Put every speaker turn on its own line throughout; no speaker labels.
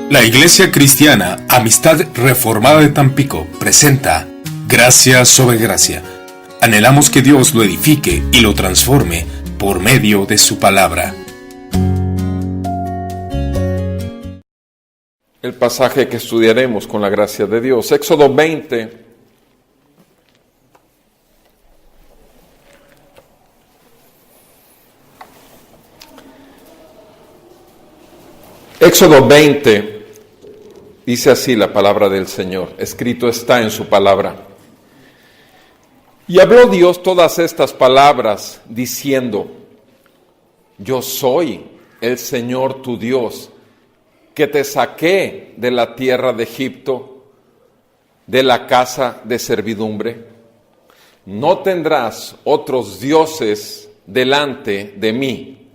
La Iglesia Cristiana Amistad Reformada de Tampico presenta Gracia sobre Gracia. Anhelamos que Dios lo edifique y lo transforme por medio de su palabra.
El pasaje que estudiaremos con la gracia de Dios, Éxodo 20. Éxodo 20, dice así la palabra del Señor, escrito está en su palabra. Y habló Dios todas estas palabras, diciendo: Yo soy el Señor tu Dios, que te saqué de la tierra de Egipto, de la casa de servidumbre. No tendrás otros dioses delante de mí.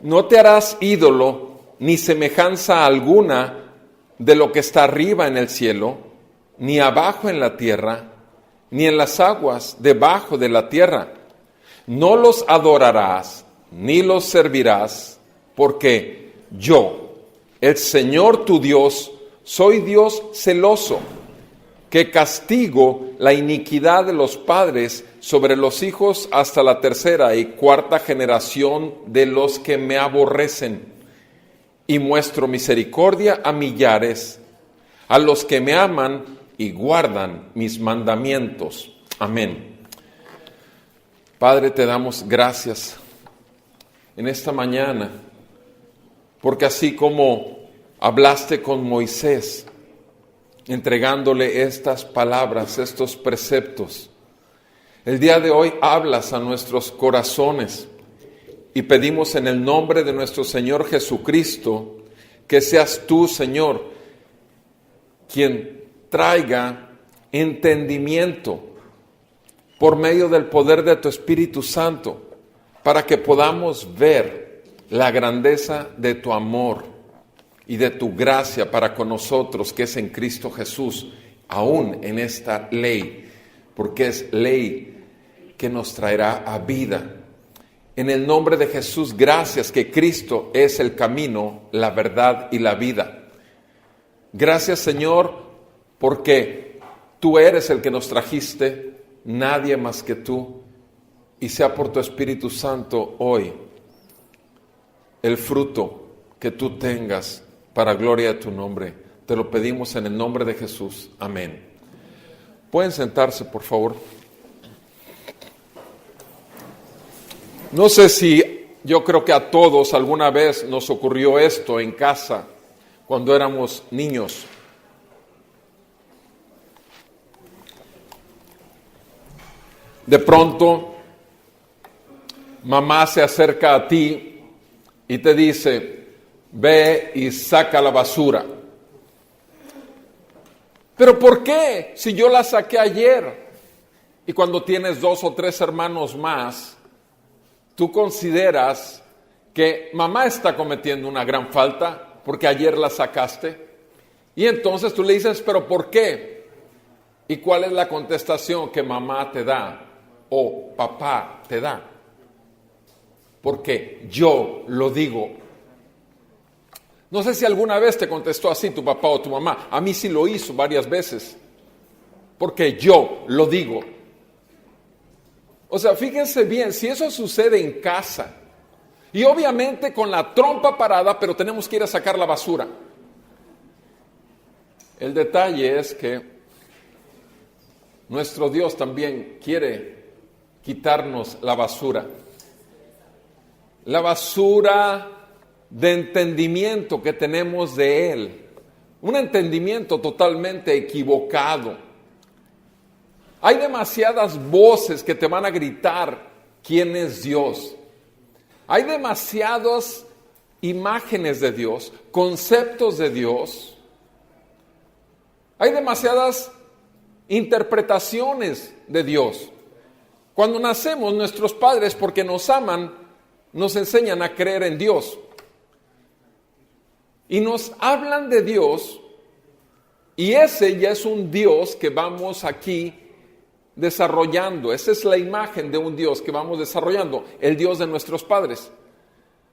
No te harás ídolo ni semejanza alguna de lo que está arriba en el cielo, ni abajo en la tierra, ni en las aguas debajo de la tierra. No los adorarás, ni los servirás, porque yo, el Señor tu Dios, soy Dios celoso, que castigo la iniquidad de los padres sobre los hijos hasta la tercera y cuarta generación de los que me aborrecen. Y muestro misericordia a millares, a los que me aman y guardan mis mandamientos. Amén. Padre, te damos gracias en esta mañana, porque así como hablaste con Moisés, entregándole estas palabras, estos preceptos, el día de hoy hablas a nuestros corazones. Y pedimos en el nombre de nuestro Señor Jesucristo, que seas tú, Señor, quien traiga entendimiento por medio del poder de tu Espíritu Santo, para que podamos ver la grandeza de tu amor y de tu gracia para con nosotros, que es en Cristo Jesús, aún en esta ley, porque es ley que nos traerá a vida. En el nombre de Jesús, gracias que Cristo es el camino, la verdad y la vida. Gracias, Señor, porque tú eres el que nos trajiste, nadie más que tú, y sea por tu Espíritu Santo hoy el fruto que tú tengas para gloria de tu nombre. Te lo pedimos en el nombre de Jesús. Amén. ¿Pueden sentarse, por favor? No sé si yo creo que a todos alguna vez nos ocurrió esto en casa cuando éramos niños. De pronto, mamá se acerca a ti y te dice: ve y saca la basura. ¿Pero por qué? Si yo la saqué ayer. Y cuando tienes 2 o 3 hermanos más, tú consideras que mamá está cometiendo una gran falta porque ayer la sacaste. Y entonces tú le dices: ¿pero por qué? ¿Y cuál es la contestación que mamá te da o papá te da? Porque yo lo digo. No sé si alguna vez te contestó así tu papá o tu mamá. A mí sí lo hizo varias veces. Porque yo lo digo. O sea, fíjense bien, si eso sucede en casa, y obviamente con la trompa parada, pero tenemos que ir a sacar la basura. El detalle es que nuestro Dios también quiere quitarnos la basura. La basura de entendimiento que tenemos de Él. Un entendimiento totalmente equivocado. Hay demasiadas voces que te van a gritar quién es Dios. Hay demasiadas imágenes de Dios, conceptos de Dios. Hay demasiadas interpretaciones de Dios. Cuando nacemos, nuestros padres, porque nos aman, nos enseñan a creer en Dios. Y nos hablan de Dios, y ese ya es un Dios que vamos aquí desarrollando. Esa es la imagen de un Dios que vamos desarrollando, el Dios de nuestros padres.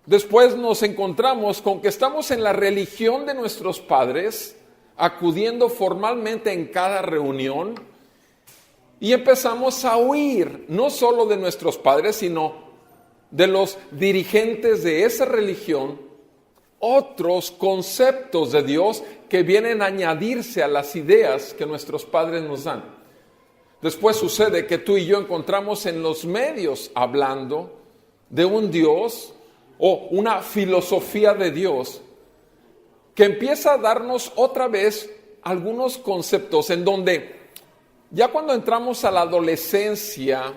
Después nos encontramos con que estamos en la religión de nuestros padres, acudiendo formalmente en cada reunión, y empezamos a huir, no solo de nuestros padres, sino de los dirigentes de esa religión, otros conceptos de Dios que vienen a añadirse a las ideas que nuestros padres nos dan. Después sucede que tú y yo encontramos en los medios hablando de un Dios o una filosofía de Dios que empieza a darnos otra vez algunos conceptos en donde ya cuando entramos a la adolescencia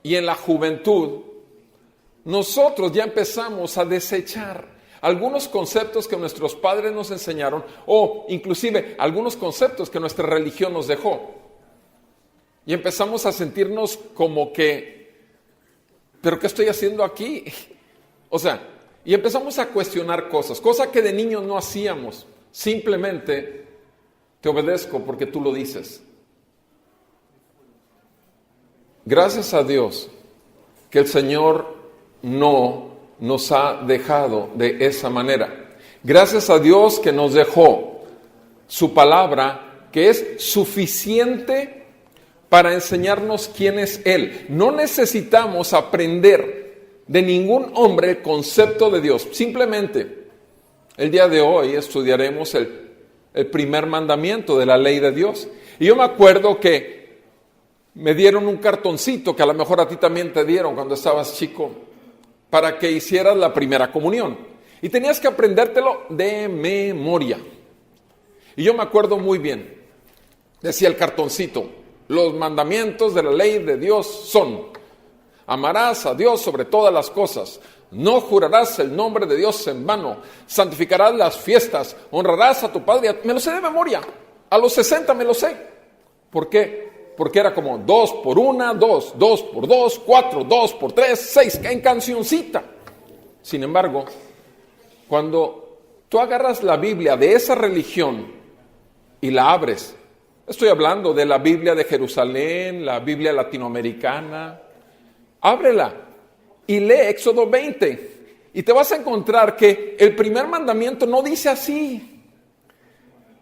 y en la juventud, nosotros ya empezamos a desechar algunos conceptos que nuestros padres nos enseñaron o inclusive algunos conceptos que nuestra religión nos dejó. Y empezamos a sentirnos como que, ¿pero qué estoy haciendo aquí? O sea, y empezamos a cuestionar cosas que de niños no hacíamos. Simplemente te obedezco porque tú lo dices. Gracias a Dios que el Señor no nos ha dejado de esa manera. Gracias a Dios que nos dejó su palabra, que es suficiente para enseñarnos quién es Él. No necesitamos aprender de ningún hombre el concepto de Dios. Simplemente, el día de hoy estudiaremos el primer mandamiento de la ley de Dios. Y yo me acuerdo que me dieron un cartoncito, que a lo mejor a ti también te dieron cuando estabas chico, para que hicieras la primera comunión. Y tenías que aprendértelo de memoria. Y yo me acuerdo muy bien, decía el cartoncito, los mandamientos de la ley de Dios son: amarás a Dios sobre todas las cosas, no jurarás el nombre de Dios en vano, santificarás las fiestas, honrarás a tu padre. Me lo sé de memoria, a los 60 me lo sé. ¿Por qué? Porque era como 2 por 1, 2, 2 por 2, 4, 2 por 3, 6, en cancioncita. Sin embargo, cuando tú agarras la Biblia de esa religión y la abres, estoy hablando de la Biblia de Jerusalén, la Biblia latinoamericana, ábrela y lee Éxodo 20 y te vas a encontrar que el primer mandamiento no dice así.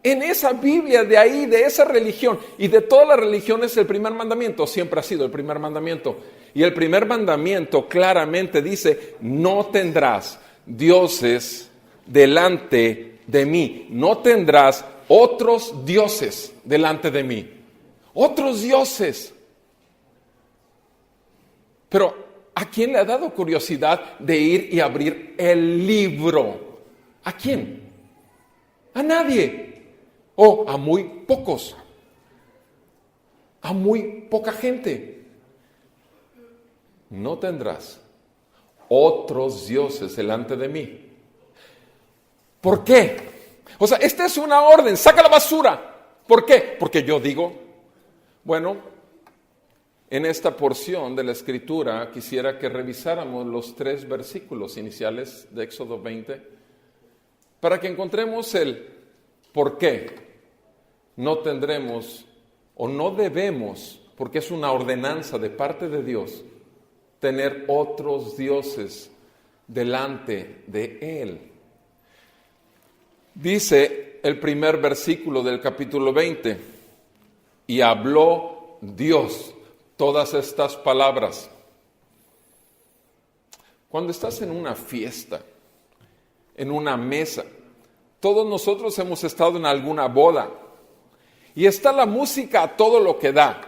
En esa Biblia de ahí, de esa religión y de todas las religiones, el primer mandamiento siempre ha sido el primer mandamiento. Y el primer mandamiento claramente dice: no tendrás dioses delante de mí. No tendrás otros dioses delante de mí. Otros dioses. Pero ¿a quién le ha dado curiosidad de ir y abrir el libro? ¿A quién? A nadie. O a muy pocos. A muy poca gente. No tendrás otros dioses delante de mí. ¿Por qué? O sea, esta es una orden, saca la basura. ¿Por qué? Porque yo digo, bueno, en esta porción de la Escritura quisiera que revisáramos los 3 versículos iniciales de Éxodo 20 para que encontremos el por qué no tendremos o no debemos, porque es una ordenanza de parte de Dios, tener otros dioses delante de Él. Dice el primer versículo del capítulo 20, y habló Dios todas estas palabras. Cuando estás en una fiesta, en una mesa, todos nosotros hemos estado en alguna boda y está la música a todo lo que da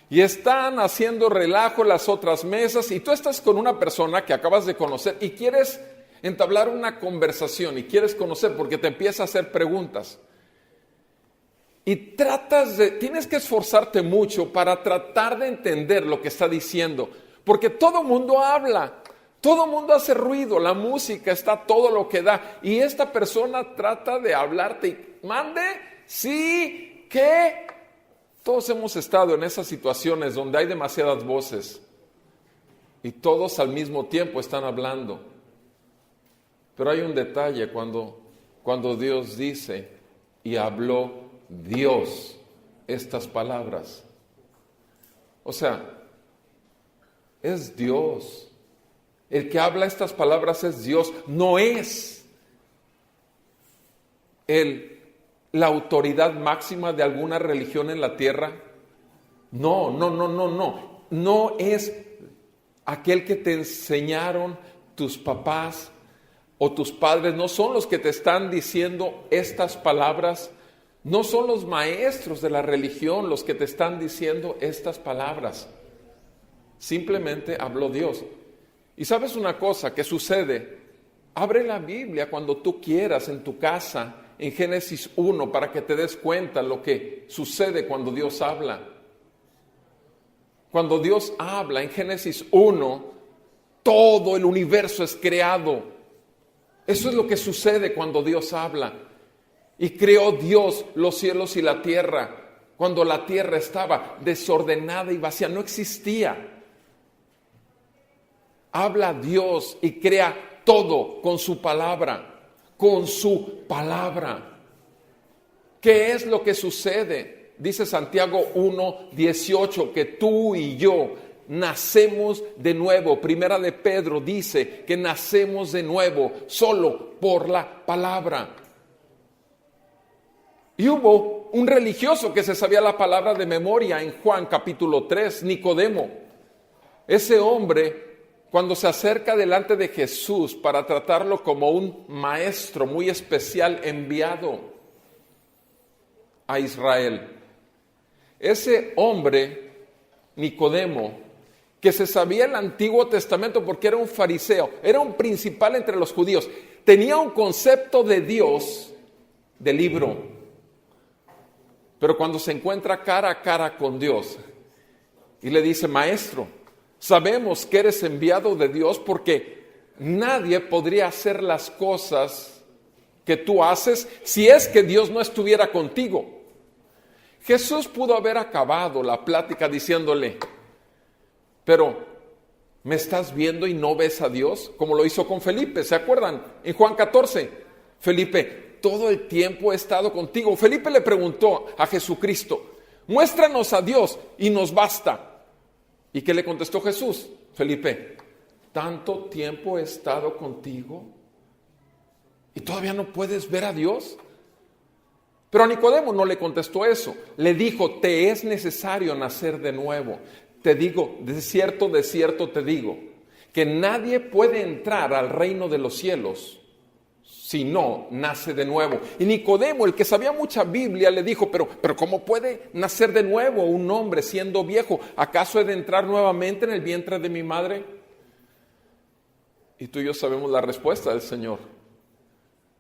y están haciendo relajo las otras mesas y tú estás con una persona que acabas de conocer y quieres entablar una conversación y quieres conocer porque te empieza a hacer preguntas y tienes que esforzarte mucho para tratar de entender lo que está diciendo, porque todo mundo habla, todo mundo hace ruido, la música está todo lo que da y esta persona trata de hablarte y mande, sí, ¿qué? Todos hemos estado en esas situaciones donde hay demasiadas voces y todos al mismo tiempo están hablando. Pero hay un detalle cuando Dios dice, y habló Dios estas palabras. O sea, es Dios El que habla estas palabras es Dios, no es la autoridad máxima de alguna religión en la tierra. No. No es aquel que te enseñaron tus papás o tus padres, no son los que te están diciendo estas palabras, no son los maestros de la religión los que te están diciendo estas palabras. Simplemente habló Dios. Y sabes una cosa que sucede, abre la Biblia cuando tú quieras en tu casa, en Génesis 1, para que te des cuenta lo que sucede cuando Dios habla. Cuando Dios habla en Génesis 1, todo el universo es creado. Eso es lo que sucede cuando Dios habla. Y creó Dios los cielos y la tierra, cuando la tierra estaba desordenada y vacía, no existía. Habla Dios y crea todo con su palabra, con su palabra. ¿Qué es lo que sucede? Dice Santiago 1:18, que tú y yo nacemos de nuevo. Primera de Pedro dice que nacemos de nuevo solo por la palabra. Y hubo un religioso que se sabía la palabra de memoria en Juan capítulo 3, Nicodemo. Ese hombre, cuando se acerca delante de Jesús para tratarlo como un maestro muy especial enviado a Israel, ese hombre, Nicodemo, que se sabía el Antiguo Testamento porque era un fariseo, era un principal entre los judíos, tenía un concepto de Dios de libro, pero cuando se encuentra cara a cara con Dios y le dice: maestro, sabemos que eres enviado de Dios porque nadie podría hacer las cosas que tú haces si es que Dios no estuviera contigo. Jesús pudo haber acabado la plática diciéndole: pero ¿me estás viendo y no ves a Dios? Como lo hizo con Felipe, ¿se acuerdan? En Juan 14, Felipe, todo el tiempo he estado contigo. Felipe le preguntó a Jesucristo: muéstranos a Dios y nos basta. ¿Y qué le contestó Jesús? Felipe, ¿tanto tiempo he estado contigo y todavía no puedes ver a Dios? Pero a Nicodemo no le contestó eso. Le dijo: te es necesario nacer de nuevo. Te digo, de cierto te digo, que nadie puede entrar al reino de los cielos si no nace de nuevo. Y Nicodemo, el que sabía mucha Biblia, le dijo: pero ¿cómo puede nacer de nuevo un hombre siendo viejo? ¿Acaso he de entrar nuevamente en el vientre de mi madre? Y tú y yo sabemos la respuesta del Señor.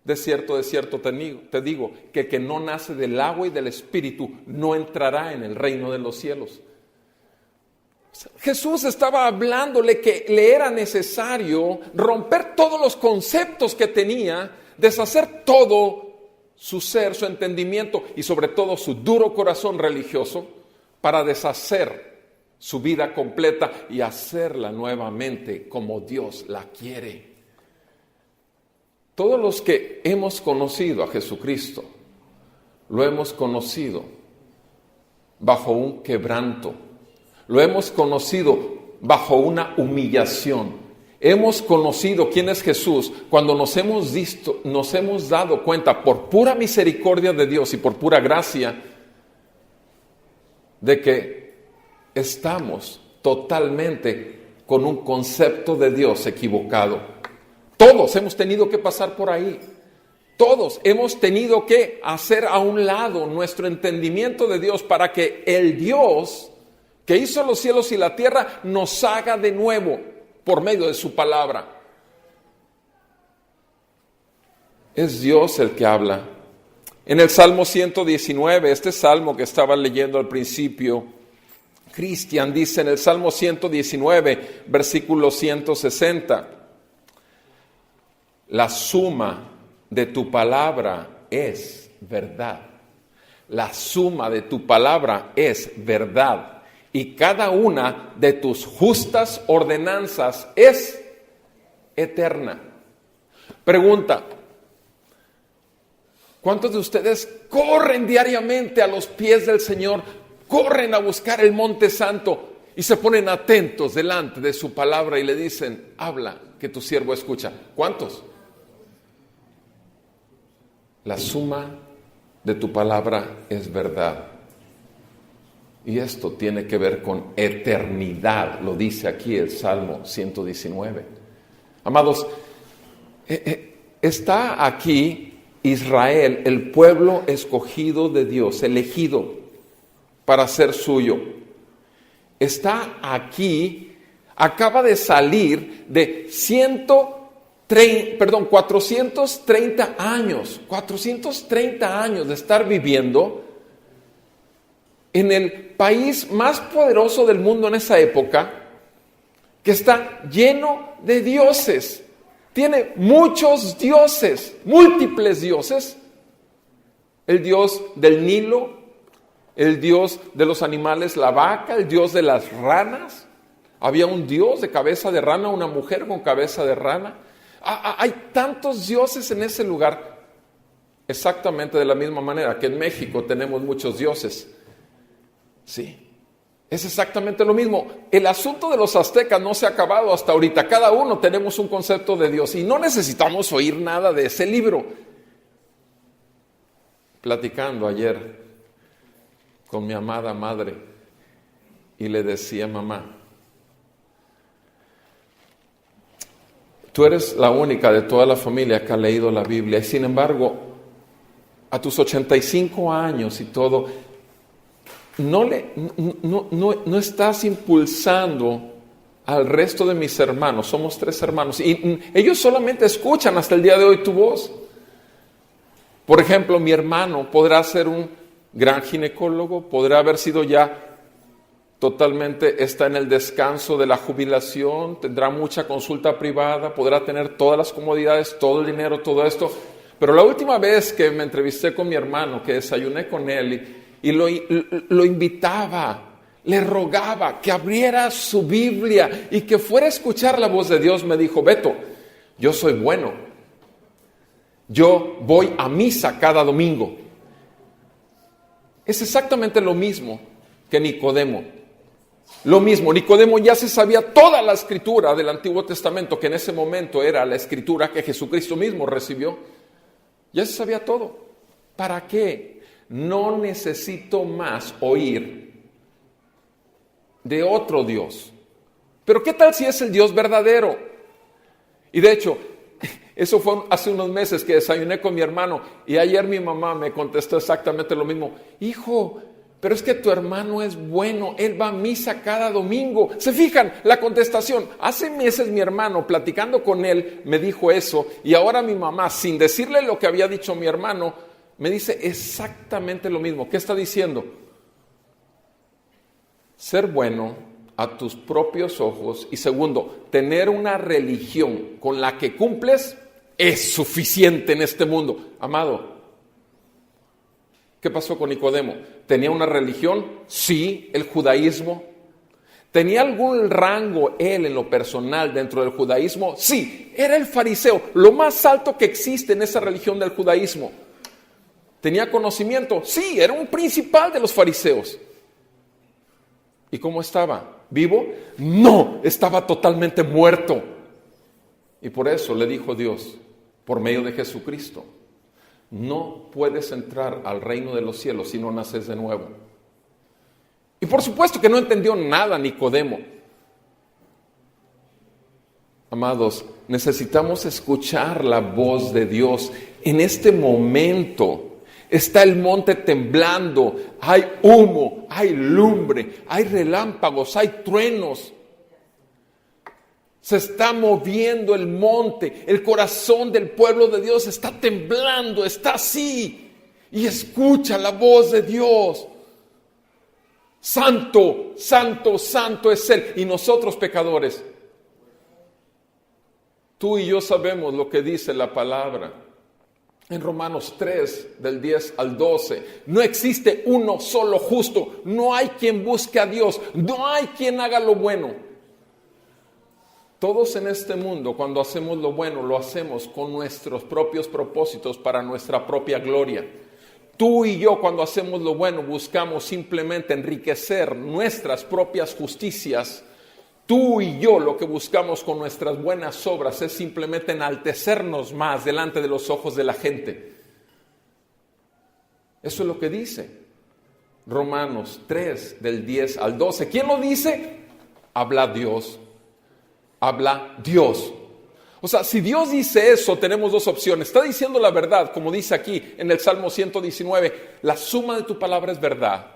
De cierto te digo, que el que no nace del agua y del Espíritu no entrará en el reino de los cielos. Jesús estaba hablándole que le era necesario romper todos los conceptos que tenía, deshacer todo su ser, su entendimiento y sobre todo su duro corazón religioso para deshacer su vida completa y hacerla nuevamente como Dios la quiere. Todos los que hemos conocido a Jesucristo, lo hemos conocido bajo un quebranto, lo hemos conocido bajo una humillación. Hemos conocido quién es Jesús cuando nos hemos dado cuenta por pura misericordia de Dios y por pura gracia de que estamos totalmente con un concepto de Dios equivocado. Todos hemos tenido que pasar por ahí. Todos hemos tenido que hacer a un lado nuestro entendimiento de Dios para que el Dios que hizo los cielos y la tierra nos haga de nuevo por medio de su palabra. Es Dios el que habla. En el Salmo 119, este salmo que estaba leyendo al principio, Cristian dice en el Salmo 119, versículo 160, la suma de tu palabra es verdad. La suma de tu palabra es verdad. Y cada una de tus justas ordenanzas es eterna. Pregunta: ¿cuántos de ustedes corren diariamente a los pies del Señor? Corren a buscar el Monte Santo y se ponen atentos delante de su palabra y le dicen, habla, que tu siervo escucha. ¿Cuántos? La suma de tu palabra es verdad. Y esto tiene que ver con eternidad, lo dice aquí el Salmo 119. Amados, está aquí Israel, el pueblo escogido de Dios, elegido para ser suyo. Está aquí, acaba de salir de 430 años de estar viviendo en el país más poderoso del mundo en esa época, que está lleno de dioses. Tiene muchos dioses, múltiples dioses. El dios del Nilo, el dios de los animales, la vaca, el dios de las ranas. Había un dios de cabeza de rana, una mujer con cabeza de rana. Hay tantos dioses en ese lugar, exactamente de la misma manera que en México tenemos muchos dioses. Sí, es exactamente lo mismo. El asunto de los aztecas no se ha acabado hasta ahorita. Cada uno tenemos un concepto de Dios y no necesitamos oír nada de ese libro. Platicando ayer con mi amada madre y le decía, mamá, tú eres la única de toda la familia que ha leído la Biblia y sin embargo, a tus 85 años y todo, no estás impulsando al resto de mis hermanos. Somos 3 hermanos y ellos solamente escuchan hasta el día de hoy tu voz. Por ejemplo, mi hermano podrá ser un gran ginecólogo, podrá haber sido ya totalmente, está en el descanso de la jubilación, tendrá mucha consulta privada, podrá tener todas las comodidades, todo el dinero, todo esto. Pero la última vez que me entrevisté con mi hermano, que desayuné con él y lo invitaba, le rogaba que abriera su Biblia y que fuera a escuchar la voz de Dios, me dijo, Beto, yo soy bueno, yo voy a misa cada domingo. Es exactamente lo mismo que Nicodemo. Lo mismo, Nicodemo ya se sabía toda la escritura del Antiguo Testamento, que en ese momento era la escritura que Jesucristo mismo recibió. Ya se sabía todo. ¿Para qué? No necesito más oír de otro Dios. Pero ¿qué tal si es el Dios verdadero? Y de hecho, eso fue hace unos meses que desayuné con mi hermano y ayer mi mamá me contestó exactamente lo mismo. Hijo, pero es que tu hermano es bueno, él va a misa cada domingo. ¿Se fijan la contestación? Hace meses mi hermano, platicando con él, me dijo eso y ahora mi mamá, sin decirle lo que había dicho mi hermano, me dice exactamente lo mismo. ¿Qué está diciendo? Ser bueno a tus propios ojos y segundo, tener una religión con la que cumples es suficiente en este mundo. Amado, ¿qué pasó con Nicodemo? ¿Tenía una religión? Sí, el judaísmo. ¿Tenía algún rango él en lo personal dentro del judaísmo? Sí, era el fariseo, lo más alto que existe en esa religión del judaísmo. ¿Tenía conocimiento? Sí, era un principal de los fariseos. ¿Y cómo estaba? ¿Vivo? No, estaba totalmente muerto. Y por eso le dijo Dios, por medio de Jesucristo, no puedes entrar al reino de los cielos si no naces de nuevo. Y por supuesto que no entendió nada Nicodemo. Amados, necesitamos escuchar la voz de Dios. En este momento está el monte temblando, hay humo, hay lumbre, hay relámpagos, hay truenos. Se está moviendo el monte, el corazón del pueblo de Dios está temblando, está así. Y escucha la voz de Dios. Santo, santo, santo es Él. Y nosotros pecadores, tú y yo sabemos lo que dice la palabra. En Romanos 3, del 10 al 12, no existe uno solo justo, no hay quien busque a Dios, no hay quien haga lo bueno. Todos en este mundo, cuando hacemos lo bueno, lo hacemos con nuestros propios propósitos para nuestra propia gloria. Tú y yo, cuando hacemos lo bueno, buscamos simplemente enriquecer nuestras propias justicias. Tú y yo lo que buscamos con nuestras buenas obras es simplemente enaltecernos más delante de los ojos de la gente. Eso es lo que dice Romanos 3, del 10 al 12. ¿Quién lo dice? Habla Dios. Habla Dios. O sea, si Dios dice eso, tenemos dos opciones. Está diciendo la verdad, como dice aquí en el Salmo 119. La suma de tu palabra es verdad.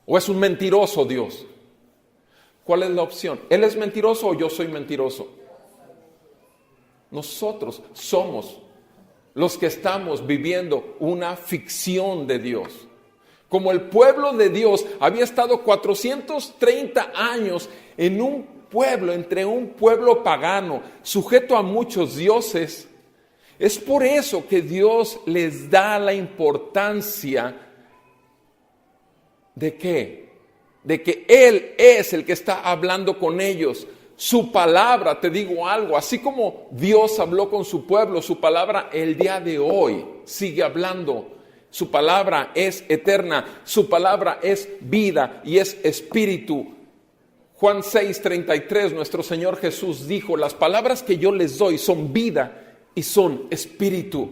¿O es un mentiroso Dios? ¿Cuál es la opción? ¿Él es mentiroso o yo soy mentiroso? Nosotros somos los que estamos viviendo una ficción de Dios. Como el pueblo de Dios había estado 430 años en un pueblo, entre un pueblo pagano, sujeto a muchos dioses. Es por eso que Dios les da la importancia de ¿qué? De que Él es el que está hablando con ellos. Su palabra, te digo algo, así como Dios habló con su pueblo, su palabra el día de hoy sigue hablando. Su palabra es eterna, su palabra es vida y es espíritu. Juan 6:33, nuestro Señor Jesús dijo, las palabras que yo les doy son vida y son espíritu.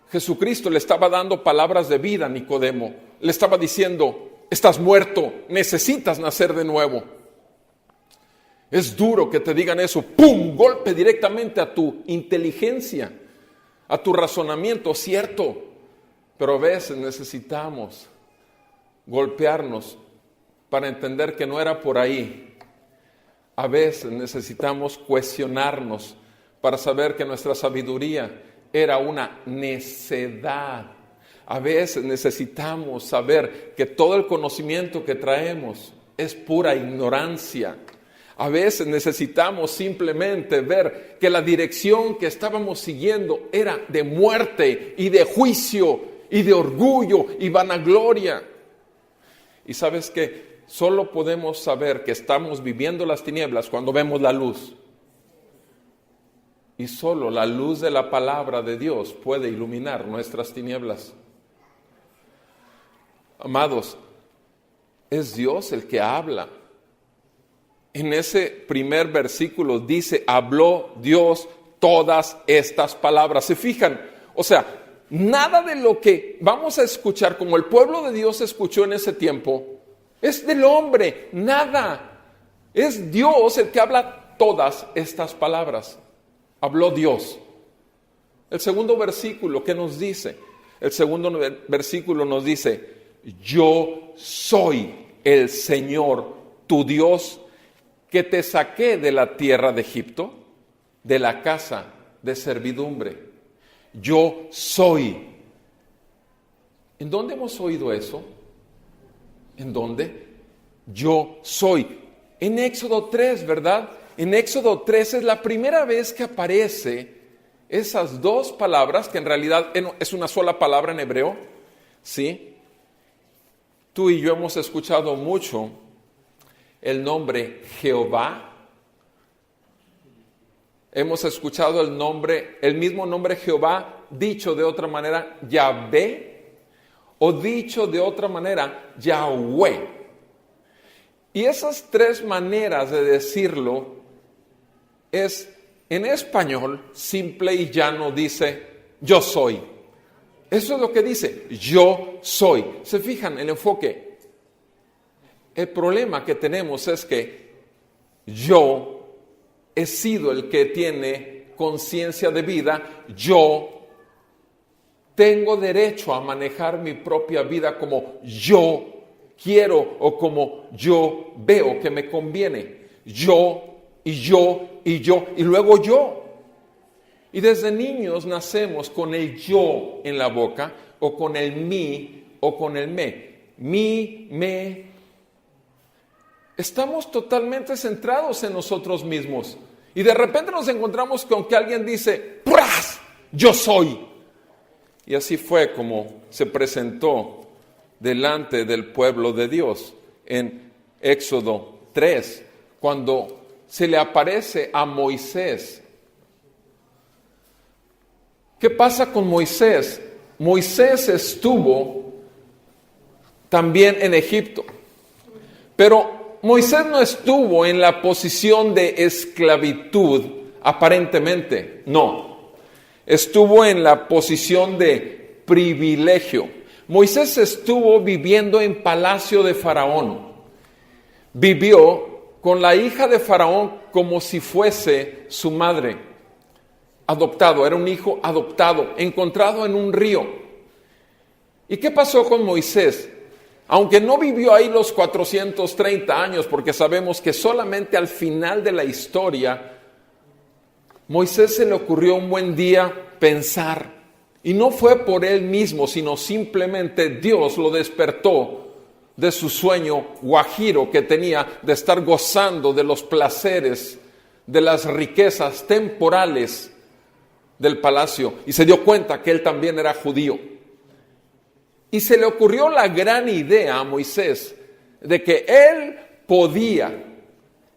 Jesucristo le estaba dando palabras de vida a Nicodemo. Le estaba diciendo, estás muerto, necesitas nacer de nuevo. Es duro que te digan eso, ¡pum!, golpe directamente a tu inteligencia, a tu razonamiento, cierto. Pero a veces necesitamos golpearnos para entender que no era por ahí. A veces necesitamos cuestionarnos para saber que nuestra sabiduría era una necedad. A veces necesitamos saber que todo el conocimiento que traemos es pura ignorancia. A veces necesitamos simplemente ver que la dirección que estábamos siguiendo era de muerte y de juicio y de orgullo y vanagloria. Y sabes que solo podemos saber que estamos viviendo las tinieblas cuando vemos la luz. Y solo la luz de la palabra de Dios puede iluminar nuestras tinieblas. Amados, es Dios el que habla. En ese primer versículo dice, habló Dios todas estas palabras. ¿Se fijan? O sea, nada de lo que vamos a escuchar, como el pueblo de Dios escuchó en ese tiempo, es del hombre, nada. Es Dios el que habla todas estas palabras. Habló Dios. El segundo versículo, ¿qué nos dice? El segundo versículo nos dice, yo soy el Señor, tu Dios, que te saqué de la tierra de Egipto, de la casa de servidumbre. Yo soy. ¿En dónde hemos oído eso? ¿En dónde? Yo soy. En Éxodo 3, ¿verdad? En Éxodo 3 es la primera vez que aparece esas dos palabras, que en realidad es una sola palabra en hebreo, ¿sí? Tú y yo hemos escuchado mucho el nombre Jehová. Hemos escuchado el mismo nombre Jehová, dicho de otra manera, Yahvé, o dicho de otra manera, Yahweh. Y esas tres maneras de decirlo es, en español, simple y llano, dice, yo soy. Eso es lo que dice, yo soy. ¿Se fijan el enfoque? El problema que tenemos es que yo he sido el que tiene conciencia de vida, yo tengo derecho a manejar mi propia vida como yo quiero o como yo veo que me conviene. Yo, y yo, y yo, y luego yo. Y desde niños nacemos con el yo en la boca, o con el mí, o con el me. Mi, me. Estamos totalmente centrados en nosotros mismos. Y de repente nos encontramos con que alguien dice, ¡pras! Yo soy. Y así fue como se presentó delante del pueblo de Dios en Éxodo 3, cuando se le aparece a Moisés. ¿Qué pasa con Moisés? Moisés estuvo también en Egipto, pero Moisés no estuvo en la posición de esclavitud aparentemente, no, estuvo en la posición de privilegio. Moisés estuvo viviendo en palacio de Faraón, vivió con la hija de Faraón como si fuese su madre, adoptado, era un hijo adoptado, encontrado en un río. ¿Y qué pasó con Moisés? Aunque no vivió ahí los 430 años, porque sabemos que solamente al final de la historia, Moisés se le ocurrió un buen día pensar, y no fue por él mismo, sino simplemente Dios lo despertó de su sueño guajiro que tenía de estar gozando de los placeres, de las riquezas temporales del palacio, y se dio cuenta que él también era judío. Y se le ocurrió la gran idea a Moisés de que él podía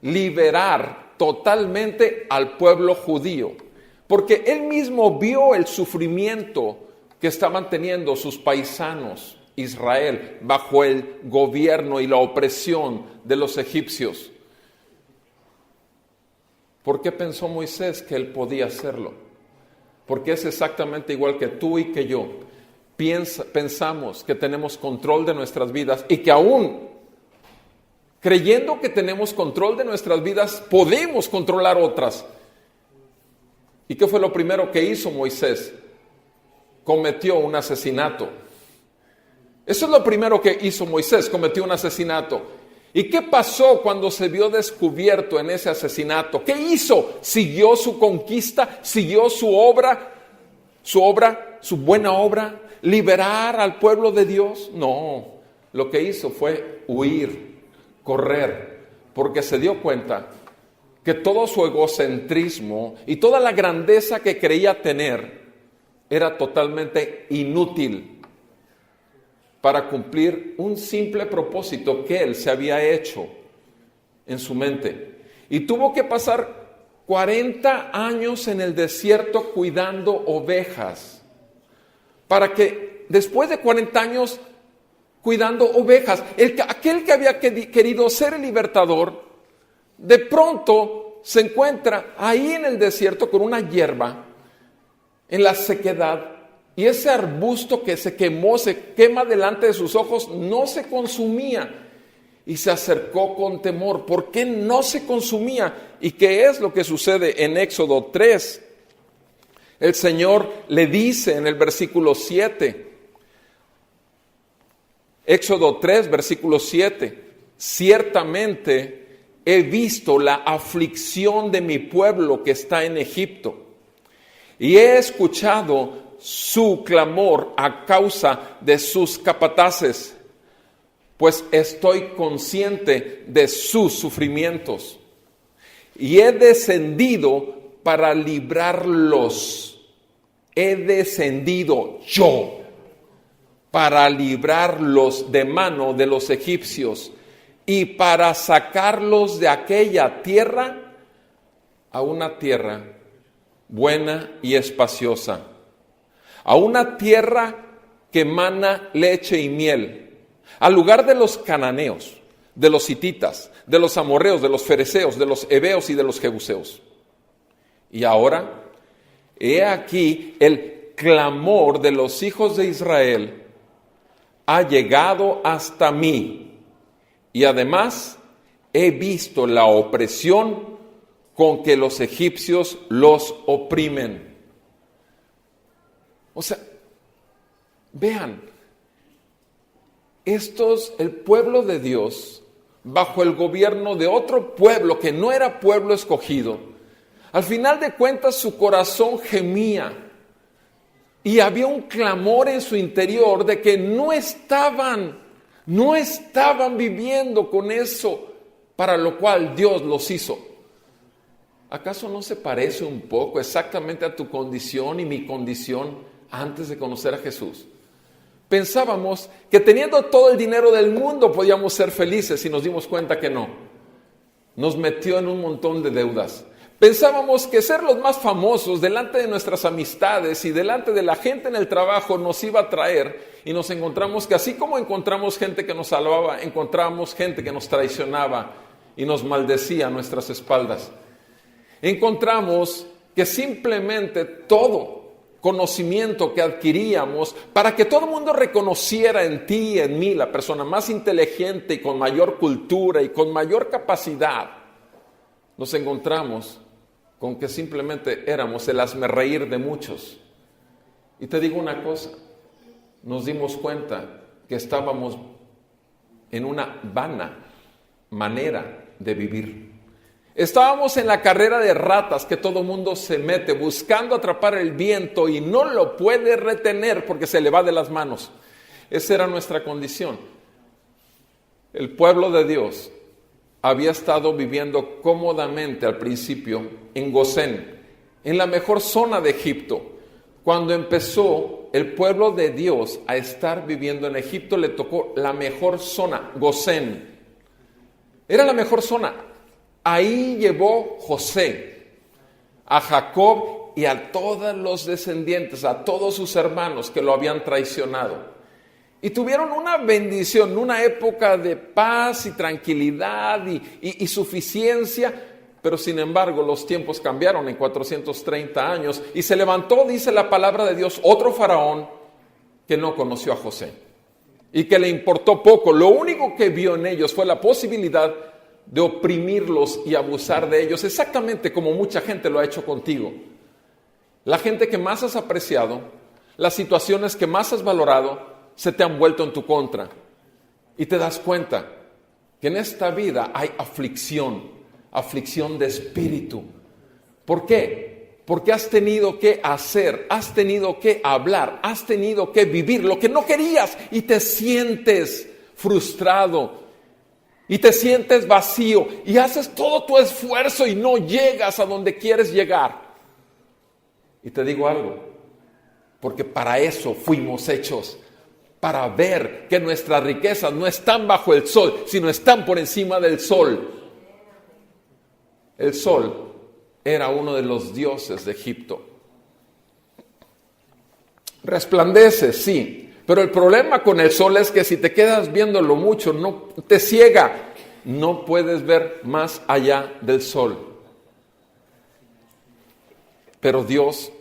liberar totalmente al pueblo judío, porque él mismo vio el sufrimiento que estaban teniendo sus paisanos, Israel, bajo el gobierno y la opresión de los egipcios. ¿Por qué pensó Moisés que él podía hacerlo? Porque es exactamente igual que tú y que yo. Pensamos que tenemos control de nuestras vidas y que aún creyendo que tenemos control de nuestras vidas, podemos controlar otras. ¿Y qué fue lo primero que hizo Moisés? Cometió un asesinato. Eso es lo primero que hizo Moisés, cometió un asesinato. ¿Y qué pasó cuando se vio descubierto en ese asesinato? ¿Qué hizo? ¿Siguió su conquista? ¿Siguió su obra? ¿Su buena obra? ¿Liberar al pueblo de Dios? No, lo que hizo fue huir, correr, porque se dio cuenta que todo su egocentrismo y toda la grandeza que creía tener era totalmente inútil para cumplir un simple propósito que él se había hecho en su mente. Y tuvo que pasar 40 años en el desierto cuidando ovejas, para que después de 40 años cuidando ovejas, aquel que había querido ser el libertador, de pronto se encuentra ahí en el desierto con una hierba, en la sequedad, y ese arbusto que se quema delante de sus ojos, no se consumía. Y se acercó con temor. ¿Por qué no se consumía? ¿Y qué es lo que sucede en Éxodo 3? El Señor le dice en el versículo 7, Éxodo 3, versículo 7, ciertamente he visto la aflicción de mi pueblo que está en Egipto, y he escuchado su clamor a causa de sus capataces, pues estoy consciente de sus sufrimientos, y he descendido para librarlos. He descendido yo para librarlos de mano de los egipcios y para sacarlos de aquella tierra a una tierra buena y espaciosa, a una tierra que mana leche y miel, al lugar de los cananeos, de los hititas, de los amorreos, de los fereceos, de los heveos y de los jebuseos. Y ahora, he aquí el clamor de los hijos de Israel ha llegado hasta mí, y además he visto la opresión con que los egipcios los oprimen. O sea, vean, el pueblo de Dios, bajo el gobierno de otro pueblo que no era pueblo escogido, al final de cuentas su corazón gemía y había un clamor en su interior de que no estaban viviendo con eso para lo cual Dios los hizo. ¿Acaso no se parece un poco exactamente a tu condición y mi condición antes de conocer a Jesús? Pensábamos que teniendo todo el dinero del mundo podíamos ser felices y nos dimos cuenta que no. Nos metió en un montón de deudas. Pensábamos que ser los más famosos delante de nuestras amistades y delante de la gente en el trabajo nos iba a traer, y nos encontramos que así como encontramos gente que nos salvaba, encontramos gente que nos traicionaba y nos maldecía a nuestras espaldas. Encontramos que simplemente todo conocimiento que adquiríamos para que todo el mundo reconociera en ti y en mí la persona más inteligente y con mayor cultura y con mayor capacidad, nos encontramos con que simplemente éramos el hazmerreír de muchos. Y te digo una cosa, nos dimos cuenta que estábamos en una vana manera de vivir. Estábamos en la carrera de ratas que todo mundo se mete buscando atrapar el viento y no lo puede retener porque se le va de las manos. Esa era nuestra condición. El pueblo de Dios había estado viviendo cómodamente al principio en Gosén, en la mejor zona de Egipto. Cuando empezó el pueblo de Dios a estar viviendo en Egipto, le tocó la mejor zona, Gosén. Era la mejor zona. Ahí llevó José a Jacob y a todos los descendientes, a todos sus hermanos que lo habían traicionado. Y tuvieron una bendición, una época de paz y tranquilidad y suficiencia, pero sin embargo los tiempos cambiaron en 430 años y se levantó, dice la palabra de Dios, otro faraón que no conoció a José y que le importó poco. Lo único que vio en ellos fue la posibilidad de oprimirlos y abusar de ellos, exactamente como mucha gente lo ha hecho contigo. La gente que más has apreciado, las situaciones que más has valorado, se te han vuelto en tu contra. Y te das cuenta que en esta vida hay aflicción de espíritu. ¿Por qué? Porque has tenido que hacer, has tenido que hablar, has tenido que vivir lo que no querías y te sientes frustrado. Y te sientes vacío y haces todo tu esfuerzo y no llegas a donde quieres llegar. Y te digo algo, porque para eso fuimos hechos, para ver que nuestras riquezas no están bajo el sol, sino están por encima del sol. El sol era uno de los dioses de Egipto. Resplandece, sí. Pero el problema con el sol es que si te quedas viéndolo mucho, no te ciega. No puedes ver más allá del sol. Pero Dios,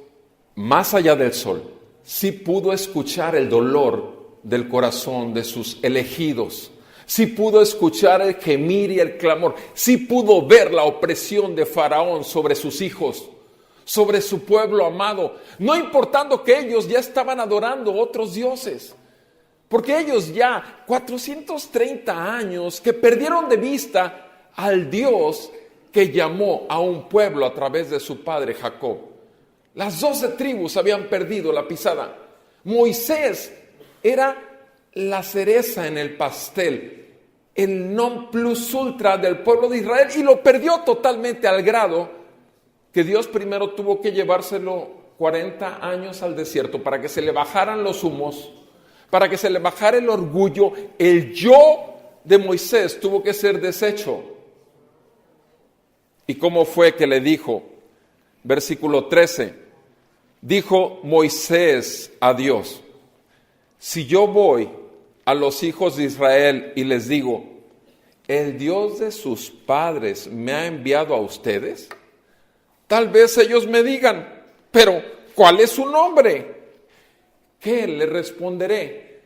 más allá del sol, sí pudo escuchar el dolor del corazón de sus elegidos. Sí pudo escuchar el gemir y el clamor. Sí pudo ver la opresión de Faraón sobre sus hijos, sobre su pueblo amado, no importando que ellos ya estaban adorando otros dioses, porque ellos ya 430 años que perdieron de vista al Dios que llamó a un pueblo a través de su padre Jacob. Las 12 tribus habían perdido la pisada. Moisés era la cereza en el pastel, el non plus ultra del pueblo de Israel, y lo perdió totalmente al grado que Dios primero tuvo que llevárselo 40 años al desierto para que se le bajaran los humos, para que se le bajara el orgullo. El yo de Moisés tuvo que ser deshecho. ¿Y cómo fue que le dijo? Versículo 13. Dijo Moisés a Dios: si yo voy a los hijos de Israel y les digo, el Dios de sus padres me ha enviado a ustedes, tal vez ellos me digan, pero ¿cuál es su nombre? ¿Qué le responderé?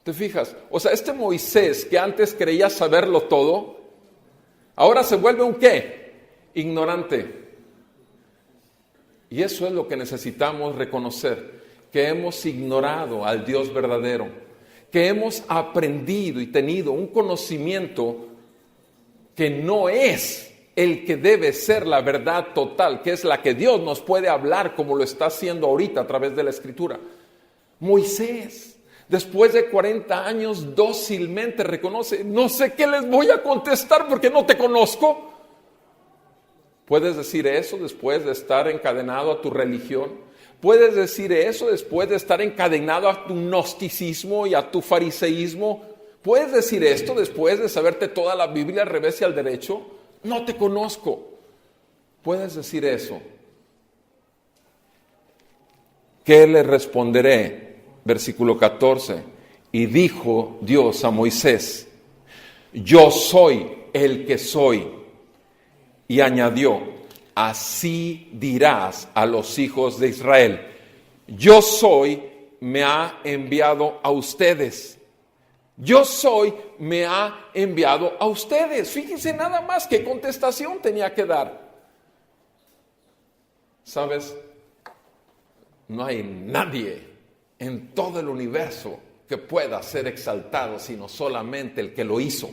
¿Te fijas? O sea, este Moisés que antes creía saberlo todo, ahora se vuelve un ¿qué? Ignorante. Y eso es lo que necesitamos reconocer, que hemos ignorado al Dios verdadero, que hemos aprendido y tenido un conocimiento que no es el que debe ser la verdad total, que es la que Dios nos puede hablar como lo está haciendo ahorita a través de la Escritura. Moisés, después de 40 años, dócilmente reconoce: no sé qué les voy a contestar porque no te conozco. ¿Puedes decir eso después de estar encadenado a tu religión? ¿Puedes decir eso después de estar encadenado a tu gnosticismo y a tu fariseísmo? ¿Puedes decir esto después de saberte toda la Biblia al revés y al derecho? No te conozco. ¿puedes decir eso? ¿Qué le responderé? Versículo 14. Y dijo Dios a Moisés: yo soy el que soy. Y añadió: así dirás a los hijos de Israel: yo soy, me ha enviado a ustedes. Yo soy, me ha enviado a ustedes. Fíjense nada más qué contestación tenía que dar. ¿Sabes? No hay nadie en todo el universo que pueda ser exaltado sino solamente el que lo hizo.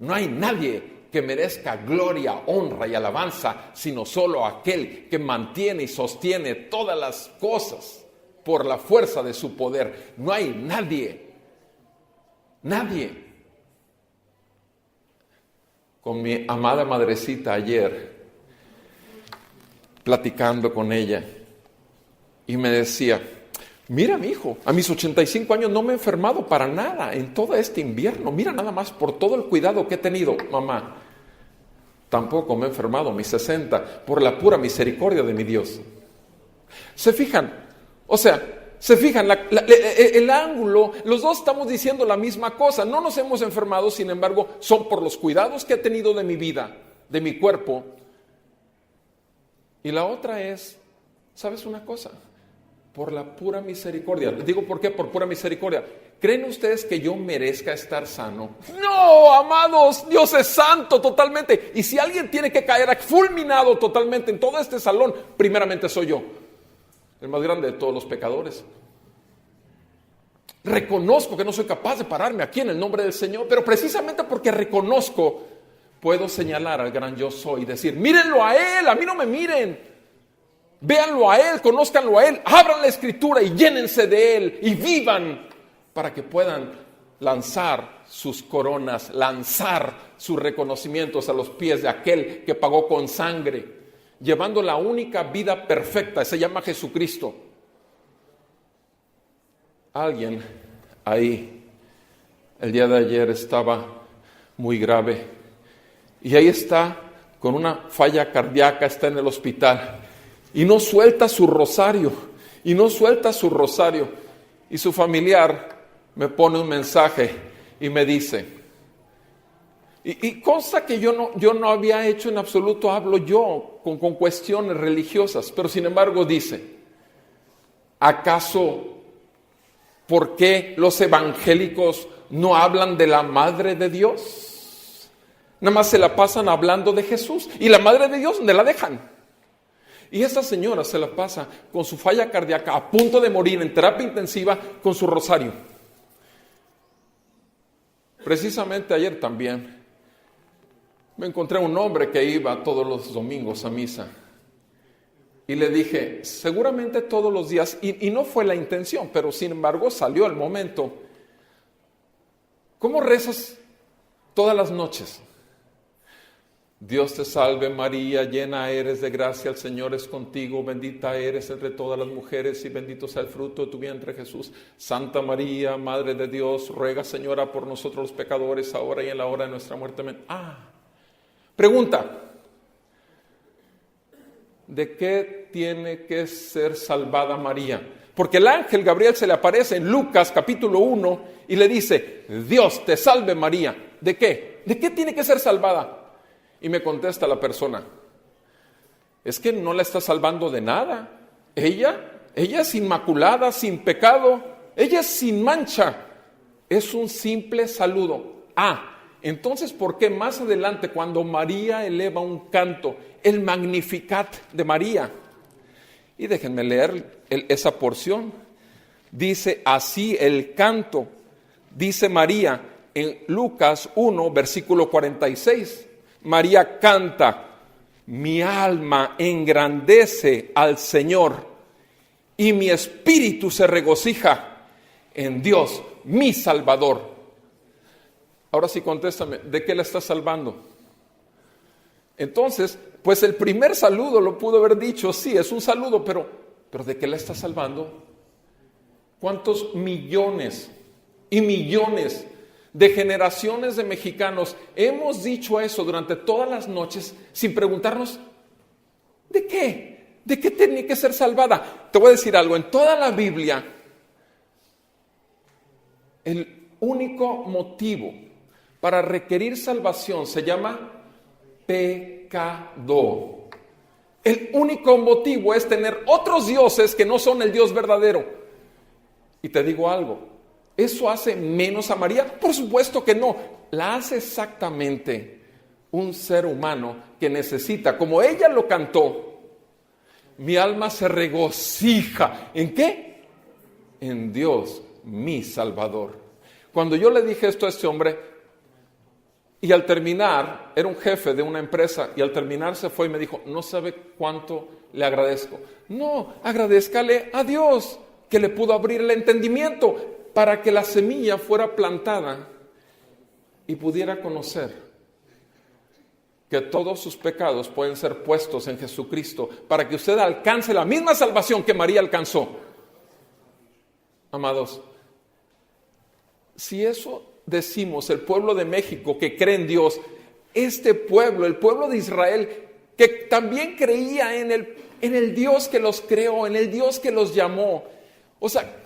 No hay nadie que merezca gloria, honra y alabanza sino solo aquel que mantiene y sostiene todas las cosas por la fuerza de su poder. No hay nadie. Con mi amada madrecita ayer, platicando con ella, y me decía: mira, mi hijo, a mis 85 años no me he enfermado para nada en todo este invierno. Mira nada más por todo el cuidado que he tenido. Mamá, tampoco me he enfermado a mis 60 por la pura misericordia de mi Dios. ¿Se fijan? O sea, ¿se fijan? El ángulo, los dos estamos diciendo la misma cosa. No nos hemos enfermado, sin embargo, son por los cuidados que he tenido de mi vida, de mi cuerpo. Y la otra es, ¿sabes una cosa? Por la pura misericordia. Digo, ¿por qué? Por pura misericordia. ¿Creen ustedes que yo merezca estar sano? No, amados, Dios es santo totalmente. Y si alguien tiene que caer fulminado totalmente en todo este salón, primeramente soy yo, el más grande de todos los pecadores. Reconozco que no soy capaz de pararme aquí en el nombre del Señor, pero precisamente porque reconozco, puedo señalar al gran yo soy y decir: mírenlo a Él, a mí no me miren. Véanlo a Él, conózcanlo a Él, abran la Escritura y llénense de Él y vivan para que puedan lanzar sus coronas, lanzar sus reconocimientos a los pies de aquel que pagó con sangre, llevando la única vida perfecta, se llama Jesucristo. Alguien ahí el día de ayer estaba muy grave y ahí está con una falla cardíaca, está en el hospital. Y no suelta su rosario, y su familiar me pone un mensaje y me dice, y consta que yo no había hecho en absoluto, hablo yo con cuestiones religiosas, pero sin embargo dice: ¿acaso por qué los evangélicos no hablan de la Madre de Dios? Nada más se la pasan hablando de Jesús, y la Madre de Dios, ¿dónde la dejan? Y esta señora se la pasa con su falla cardíaca, a punto de morir, en terapia intensiva, con su rosario. Precisamente ayer también me encontré un hombre que iba todos los domingos a misa. Y le dije, seguramente todos los días, y no fue la intención, pero sin embargo salió el momento: ¿cómo rezas todas las noches? Dios te salve María, llena eres de gracia, el Señor es contigo, bendita eres entre todas las mujeres y bendito sea el fruto de tu vientre Jesús. Santa María, Madre de Dios, ruega Señora por nosotros los pecadores, ahora y en la hora de nuestra muerte. Amén. Pregunta: ¿de qué tiene que ser salvada María? Porque el ángel Gabriel se le aparece en Lucas capítulo 1 y le dice: Dios te salve María. ¿De qué? ¿De qué tiene que ser salvada? Y me contesta la persona: es que no la está salvando de nada. Ella es inmaculada, sin pecado, ella es sin mancha. Es un simple saludo. Entonces, ¿por qué más adelante, cuando María eleva un canto, el Magnificat de María? Y déjenme leer esa porción. Dice así el canto, dice María en Lucas 1, versículo 46. María canta: mi alma engrandece al Señor y mi espíritu se regocija en Dios, mi Salvador. Ahora sí, contéstame, ¿de qué la está salvando? Entonces, pues el primer saludo lo pudo haber dicho, sí, es un saludo, pero ¿de qué la está salvando? ¿Cuántos millones y millones de generaciones de mexicanos hemos dicho eso durante todas las noches sin preguntarnos ¿De qué? ¿De qué tenía que ser salvada? Te voy a decir algo, en toda la Biblia, el único motivo para requerir salvación se llama pecado. El único motivo es tener otros dioses que no son el Dios verdadero. Y te digo algo, ¿eso hace menos a María? Por supuesto que no. La hace exactamente un ser humano que necesita, como ella lo cantó, mi alma se regocija. ¿En qué? En Dios, mi Salvador. Cuando yo le dije esto a este hombre, y al terminar, era un jefe de una empresa, y al terminar se fue y me dijo, no sabe cuánto le agradezco. No, agradézcale a Dios que le pudo abrir el entendimiento para que la semilla fuera plantada y pudiera conocer que todos sus pecados pueden ser puestos en Jesucristo para que usted alcance la misma salvación que María alcanzó. Amados, si eso decimos el pueblo de México que cree en Dios, este pueblo, el pueblo de Israel, que también creía en el Dios que los creó, en el Dios que los llamó. O sea,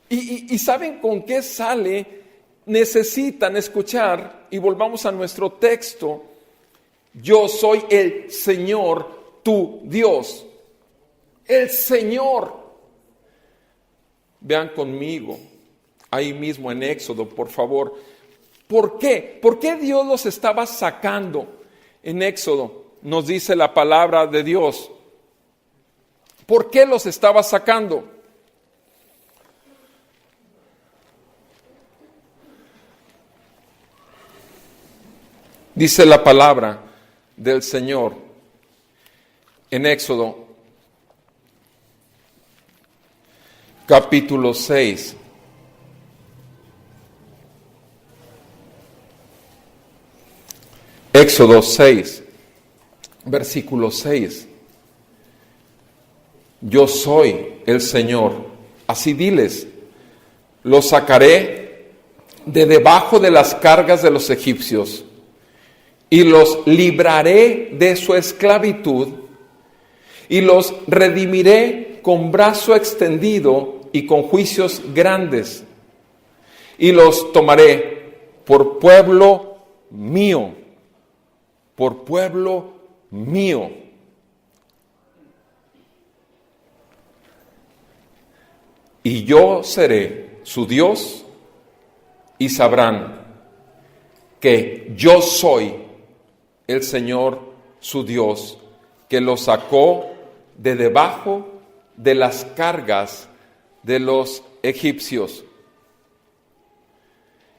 y ¿saben con qué sale? Necesitan escuchar, y volvamos a nuestro texto, yo soy el Señor, tu Dios. El Señor. Vean conmigo, ahí mismo en Éxodo, por favor. ¿Por qué? ¿Por qué Dios los estaba sacando? En Éxodo nos dice la palabra de Dios. ¿Por qué los estaba sacando? Dice la palabra del Señor en Éxodo, capítulo 6. Éxodo 6, versículo 6. Yo soy el Señor. Así diles, los sacaré de debajo de las cargas de los egipcios y los libraré de su esclavitud y los redimiré con brazo extendido y con juicios grandes y los tomaré por pueblo mío. Por pueblo mío. Y yo seré su Dios y sabrán que yo soy el Señor su Dios, que los sacó de debajo de las cargas de los egipcios.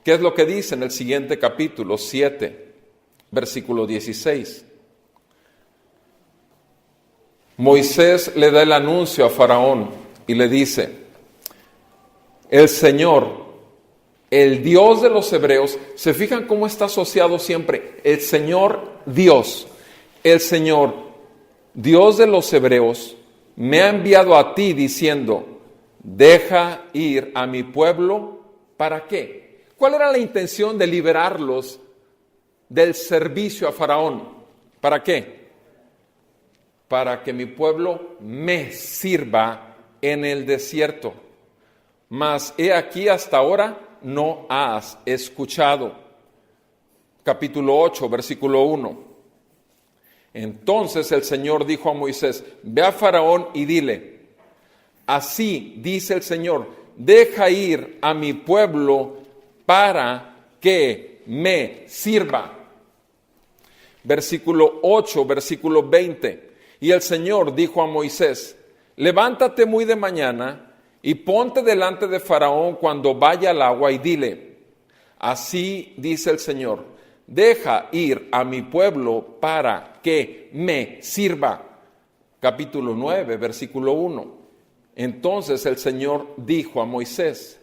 ¿Qué es lo que dice en el siguiente capítulo 7? Versículo 16. Moisés le da el anuncio a Faraón y le dice, el Señor, el Dios de los hebreos, ¿se fijan cómo está asociado siempre? El Señor Dios, el Señor Dios de los hebreos, me ha enviado a ti diciendo, deja ir a mi pueblo, ¿para qué? ¿Cuál era la intención de liberarlos del servicio a Faraón? ¿Para qué? Para que mi pueblo me sirva en el desierto. Mas he aquí hasta ahora no has escuchado. Capítulo 8, versículo 1. Entonces el Señor dijo a Moisés, ve a Faraón y dile, así dice el Señor, deja ir a mi pueblo para que me sirva. Versículo 8, versículo 20. Y el Señor dijo a Moisés, levántate muy de mañana y ponte delante de Faraón cuando vaya al agua y dile, así dice el Señor, deja ir a mi pueblo para que me sirva. Capítulo 9, versículo 1. Entonces el Señor dijo a Moisés,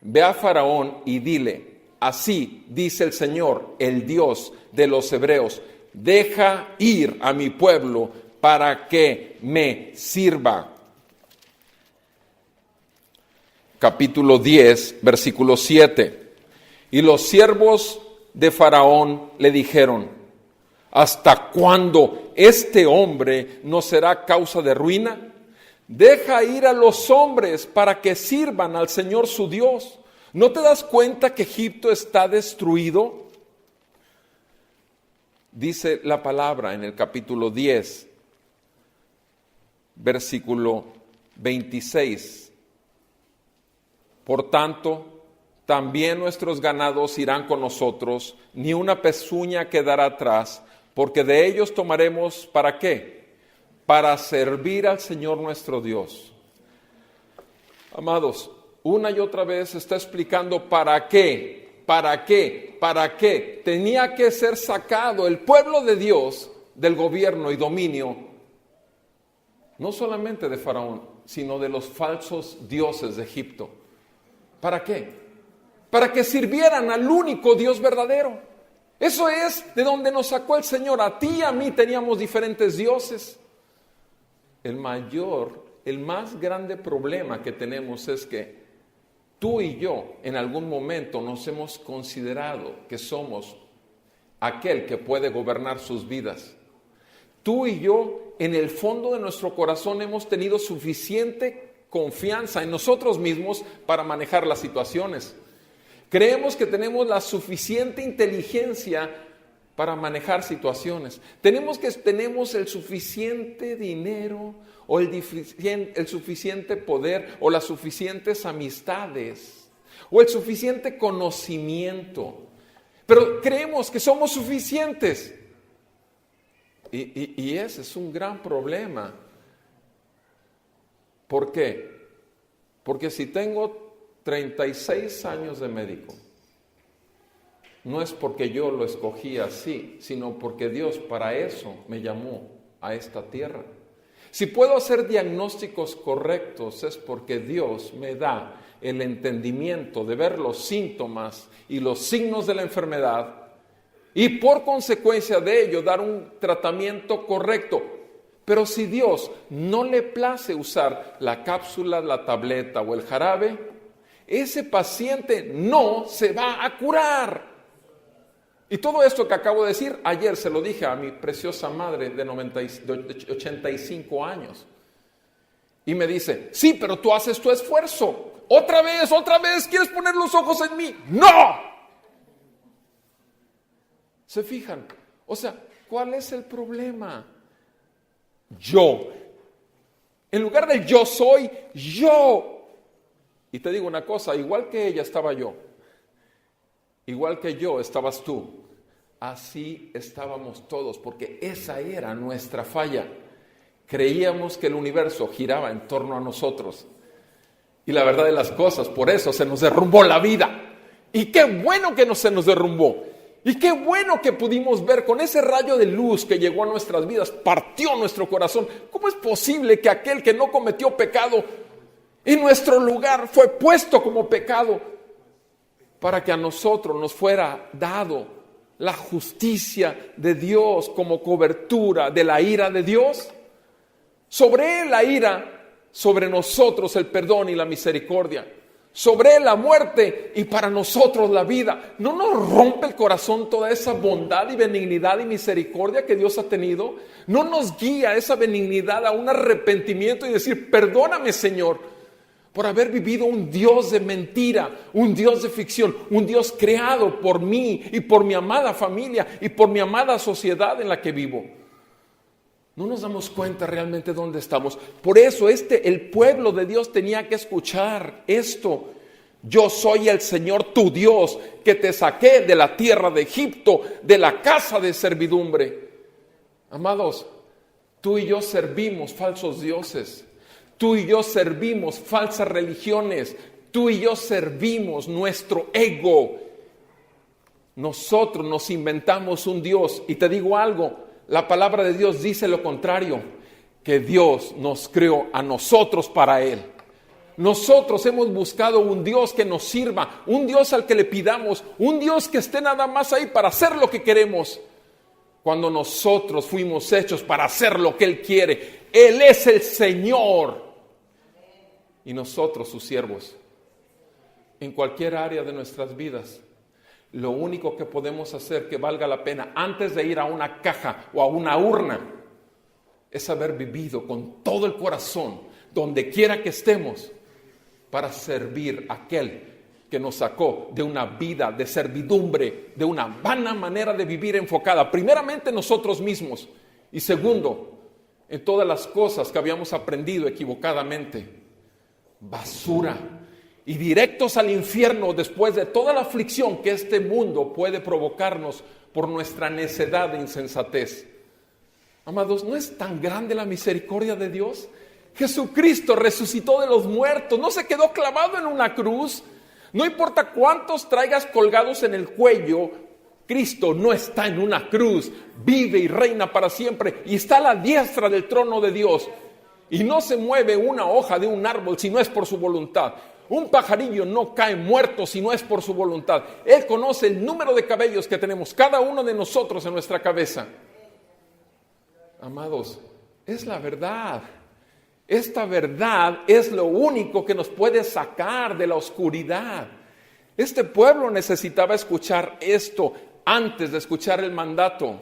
ve a Faraón y dile, así dice el Señor, el Dios de los hebreos, deja ir a mi pueblo para que me sirva. Capítulo 10, versículo 7. Y los siervos de Faraón le dijeron, ¿Hasta cuándo este hombre no será causa de ruina? Deja ir a los hombres para que sirvan al Señor su Dios. ¿No te das cuenta que Egipto está destruido? Dice la palabra en el capítulo 10, versículo 26. Por tanto, también nuestros ganados irán con nosotros, ni una pezuña quedará atrás, porque de ellos tomaremos, ¿para qué? Para servir al Señor nuestro Dios. Amados, una y otra vez está explicando para qué tenía que ser sacado el pueblo de Dios del gobierno y dominio, no solamente de Faraón, sino de los falsos dioses de Egipto. ¿Para qué? Para que sirvieran al único Dios verdadero. Eso es de donde nos sacó el Señor. A ti y a mí teníamos diferentes dioses. El más grande problema que tenemos es que tú y yo en algún momento nos hemos considerado que somos aquel que puede gobernar sus vidas. Tú y yo en el fondo de nuestro corazón hemos tenido suficiente confianza en nosotros mismos para manejar las situaciones. Creemos que tenemos la suficiente inteligencia para manejar situaciones. Tenemos el suficiente dinero o el suficiente poder o las suficientes amistades o el suficiente conocimiento. Pero creemos que somos suficientes. Y ese es un gran problema. ¿Por qué? Porque si tengo 36 años de médico, no es porque yo lo escogí así, sino porque Dios para eso me llamó a esta tierra. Si puedo hacer diagnósticos correctos es porque Dios me da el entendimiento de ver los síntomas y los signos de la enfermedad y por consecuencia de ello dar un tratamiento correcto. Pero si Dios no le place usar la cápsula, la tableta o el jarabe, ese paciente no se va a curar. Y todo esto que acabo de decir, ayer se lo dije a mi preciosa madre de 85 años. Y me dice, sí, pero tú haces tu esfuerzo. Otra vez, ¿quieres poner los ojos en mí? ¡No! ¿Se fijan? O sea, ¿cuál es el problema? Yo. En lugar de yo soy, yo. Y te digo una cosa, igual que ella estaba yo. Igual que yo estabas tú. Así estábamos todos, porque esa era nuestra falla. Creíamos que el universo giraba en torno a nosotros. Y la verdad de las cosas, por eso se nos derrumbó la vida. Y qué bueno que no se nos derrumbó. Y qué bueno que pudimos ver con ese rayo de luz que llegó a nuestras vidas, partió nuestro corazón. ¿Cómo es posible que aquel que no cometió pecado en nuestro lugar fue puesto como pecado para que a nosotros nos fuera dado la justicia de Dios como cobertura de la ira de Dios? Sobre él la ira, sobre nosotros el perdón y la misericordia. Sobre él la muerte y para nosotros la vida. ¿No nos rompe el corazón toda esa bondad y benignidad y misericordia que Dios ha tenido? ¿No nos guía esa benignidad a un arrepentimiento y decir, perdóname, Señor, por haber vivido un Dios de mentira, un Dios de ficción, un Dios creado por mí y por mi amada familia y por mi amada sociedad en la que vivo? No nos damos cuenta realmente dónde estamos. Por eso el pueblo de Dios tenía que escuchar esto. Yo soy el Señor tu Dios, que te saqué de la tierra de Egipto, de la casa de servidumbre. Amados, tú y yo servimos falsos dioses. Tú y yo servimos falsas religiones. Tú y yo servimos nuestro ego. Nosotros nos inventamos un Dios. Y te digo algo, la palabra de Dios dice lo contrario, que Dios nos creó a nosotros para Él. Nosotros hemos buscado un Dios que nos sirva, un Dios al que le pidamos, un Dios que esté nada más ahí para hacer lo que queremos. Cuando nosotros fuimos hechos para hacer lo que Él quiere. Él es el Señor. Y nosotros sus siervos. En cualquier área de nuestras vidas. Lo único que podemos hacer que valga la pena antes de ir a una caja o a una urna es haber vivido con todo el corazón, donde quiera que estemos, para servir a aquel que nos sacó de una vida de servidumbre, de una vana manera de vivir enfocada, primeramente en nosotros mismos y segundo, en todas las cosas que habíamos aprendido equivocadamente. Basura. Y directos al infierno después de toda la aflicción que este mundo puede provocarnos por nuestra necedad e insensatez. Amados, ¿no es tan grande la misericordia de Dios? Jesucristo resucitó de los muertos, no se quedó clavado en una cruz. No importa cuántos traigas colgados en el cuello, Cristo no está en una cruz, vive y reina para siempre y está a la diestra del trono de Dios. Y no se mueve una hoja de un árbol si no es por su voluntad. Un pajarillo no cae muerto si no es por su voluntad. Él conoce el número de cabellos que tenemos cada uno de nosotros en nuestra cabeza. Amados, es la verdad. Esta verdad es lo único que nos puede sacar de la oscuridad. Este pueblo necesitaba escuchar esto antes de escuchar el mandato.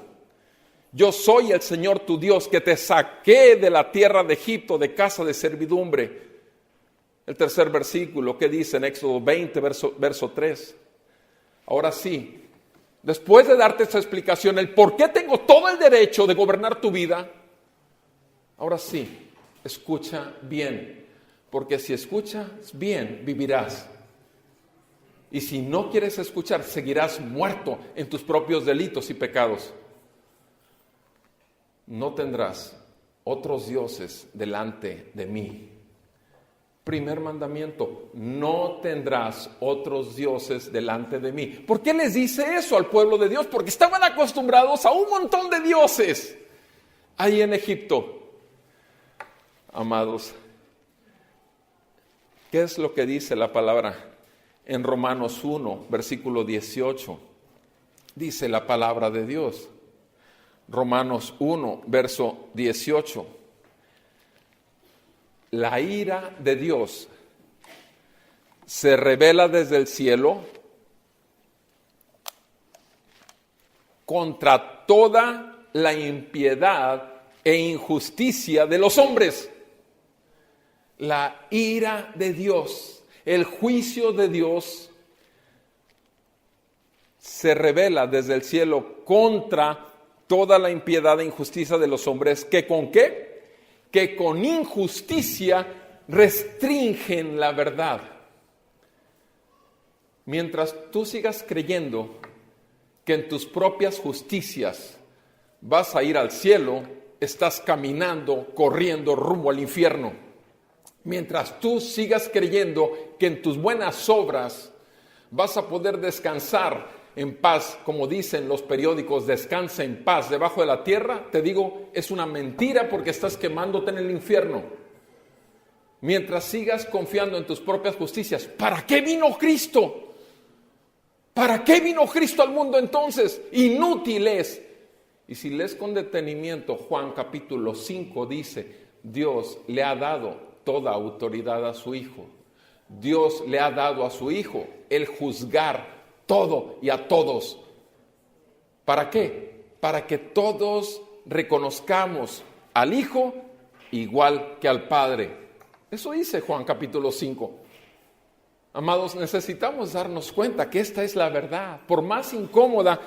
Yo soy el Señor tu Dios que te saqué de la tierra de Egipto, de casa de servidumbre. El tercer versículo que dice en Éxodo 20, verso 3. Ahora sí, después de darte esta explicación, el por qué tengo todo el derecho de gobernar tu vida, ahora sí, escucha bien, porque si escuchas bien, vivirás. Y si no quieres escuchar, seguirás muerto en tus propios delitos y pecados. No tendrás otros dioses delante de mí. Primer mandamiento, no tendrás otros dioses delante de mí. ¿Por qué les dice eso al pueblo de Dios? Porque estaban acostumbrados a un montón de dioses ahí en Egipto. Amados, ¿qué es lo que dice la palabra en Romanos 1, versículo 18? Dice la palabra de Dios. Romanos 1, verso 18. La ira de Dios se revela desde el cielo contra toda la impiedad e injusticia de los hombres. La ira de Dios, el juicio de Dios se revela desde el cielo contra toda la impiedad e injusticia de los hombres, que ¿con qué? Que con injusticia restringen la verdad. Mientras tú sigas creyendo que en tus propias justicias vas a ir al cielo, estás caminando, corriendo rumbo al infierno. Mientras tú sigas creyendo que en tus buenas obras vas a poder descansar en paz, como dicen los periódicos, descansa en paz debajo de la tierra, te digo, es una mentira porque estás quemándote en el infierno. Mientras sigas confiando en tus propias justicias, ¿para qué vino Cristo? ¿Para qué vino Cristo al mundo entonces? Inútil es. Y si lees con detenimiento Juan capítulo 5 dice, Dios le ha dado toda autoridad a su Hijo. Dios le ha dado a su Hijo el juzgar todo y a todos. ¿Para qué? Para que todos reconozcamos al Hijo igual que al Padre. Eso dice Juan capítulo 5. Amados, necesitamos darnos cuenta que esta es la verdad. Por más incómoda,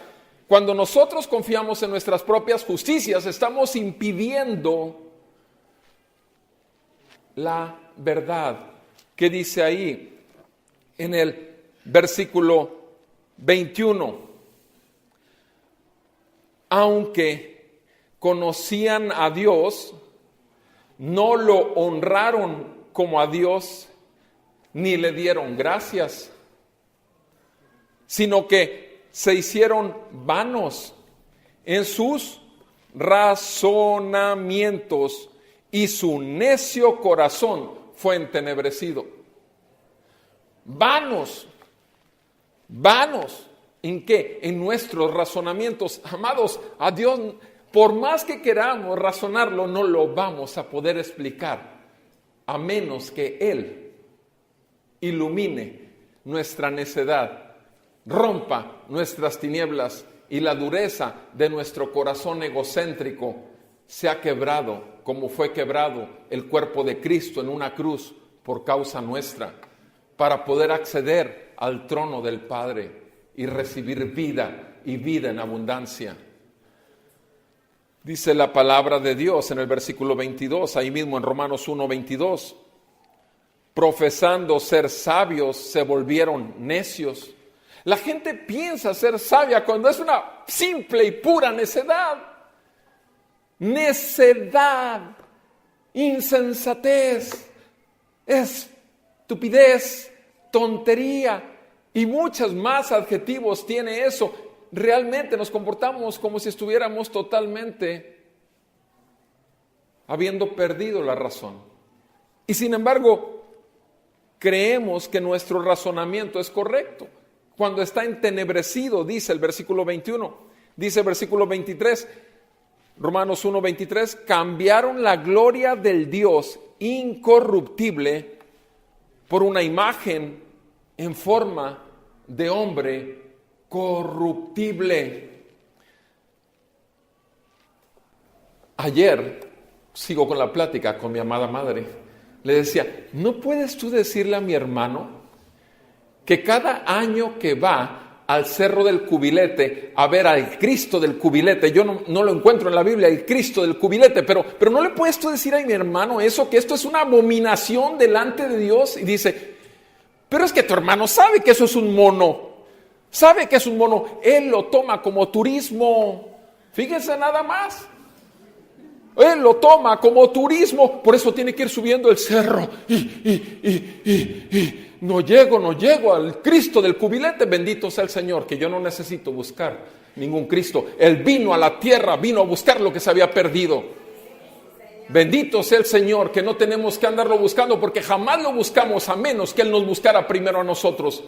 cuando nosotros confiamos en nuestras propias justicias, estamos impidiendo la verdad. ¿Qué dice ahí en el versículo 21? Aunque conocían a Dios, no lo honraron como a Dios, ni le dieron gracias, sino que se hicieron vanos en sus razonamientos y su necio corazón fue entenebrecido. Vanos. ¿En qué? En nuestros razonamientos. Amados, a Dios, por más que queramos razonarlo, no lo vamos a poder explicar, a menos que Él ilumine nuestra necedad rompa nuestras tinieblas y la dureza de nuestro corazón egocéntrico sea quebrado, como fue quebrado el cuerpo de Cristo en una cruz por causa nuestra, para poder acceder al trono del Padre y recibir vida y vida en abundancia. Dice la palabra de Dios en el versículo 22, ahí mismo en Romanos 1:22, profesando ser sabios, se volvieron necios. La gente piensa ser sabia cuando es una simple y pura necedad. Necedad, insensatez, estupidez, tontería y muchos más adjetivos tiene eso. Realmente nos comportamos como si estuviéramos totalmente habiendo perdido la razón. Y sin embargo, creemos que nuestro razonamiento es correcto. Cuando está entenebrecido, dice el versículo 21, dice el versículo 23, Romanos 1:23, cambiaron la gloria del Dios incorruptible por una imagen en forma de hombre corruptible. Ayer, sigo con la plática con mi amada madre, le decía, ¿no puedes tú decirle a mi hermano que cada año que va al Cerro del Cubilete a ver al Cristo del Cubilete, yo no lo encuentro en la Biblia, el Cristo del Cubilete, pero no le puedes tú decir a mi hermano eso, que esto es una abominación delante de Dios? Y dice, pero es que tu hermano sabe que eso es un mono, sabe que es un mono, él lo toma como turismo, fíjense nada más. Él lo toma como turismo, por eso tiene que ir subiendo el cerro y no llego al Cristo del Cubilete. Bendito sea el Señor, que yo no necesito buscar ningún Cristo. Él vino a la tierra, vino a buscar lo que se había perdido. Bendito sea el Señor, que no tenemos que andarlo buscando, porque jamás lo buscamos a menos que Él nos buscara primero a nosotros.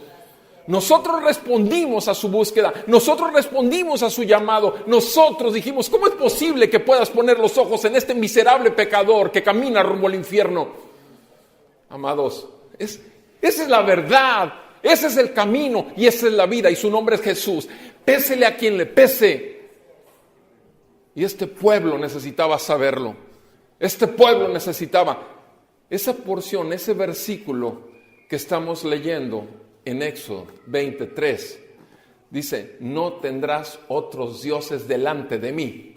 Nosotros respondimos a su búsqueda, nosotros respondimos a su llamado, nosotros dijimos, ¿cómo es posible que puedas poner los ojos en este miserable pecador que camina rumbo al infierno? Amados, esa es la verdad, ese es el camino y esa es la vida, y su nombre es Jesús. Pésele a quien le pese. Y este pueblo necesitaba saberlo, este pueblo necesitaba esa porción, ese versículo que estamos leyendo en Éxodo 23, dice, no tendrás otros dioses delante de mí.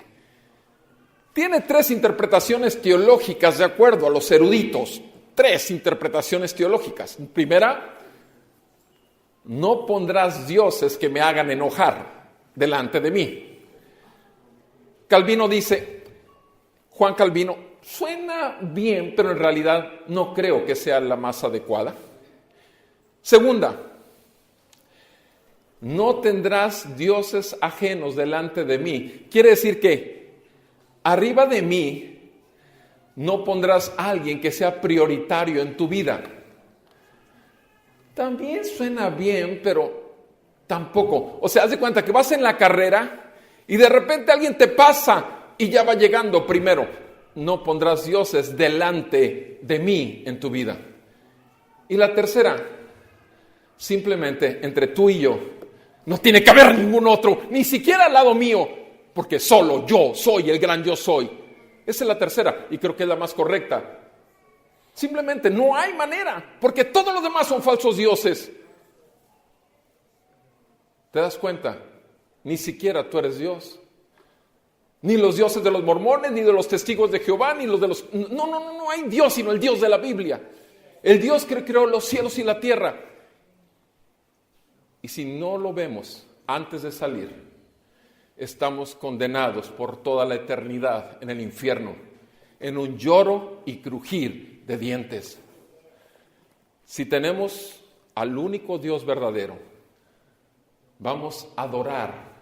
Tiene 3 interpretaciones teológicas de acuerdo a los eruditos, 3 interpretaciones teológicas. Primera, no pondrás dioses que me hagan enojar delante de mí. Calvino dice, Juan Calvino, suena bien, pero en realidad no creo que sea la más adecuada. Segunda, no tendrás dioses ajenos delante de mí. Quiere decir que arriba de mí no pondrás a alguien que sea prioritario en tu vida. También suena bien, pero tampoco. O sea, haz de cuenta que vas en la carrera y de repente alguien te pasa y ya va llegando primero. No pondrás dioses delante de mí en tu vida. Y la tercera, simplemente entre tú y yo, no tiene que haber ningún otro, ni siquiera al lado mío, porque solo yo soy el gran yo soy. Esa es la tercera, y creo que es la más correcta. Simplemente no hay manera, porque todos los demás son falsos dioses. ¿Te das cuenta? Ni siquiera tú eres Dios. Ni los dioses de los mormones, ni de los testigos de Jehová, ni los de los... No hay Dios, sino el Dios de la Biblia. El Dios que creó los cielos y la tierra. Y si no lo vemos antes de salir, estamos condenados por toda la eternidad en el infierno, en un lloro y crujir de dientes. Si tenemos al único Dios verdadero, vamos a adorar,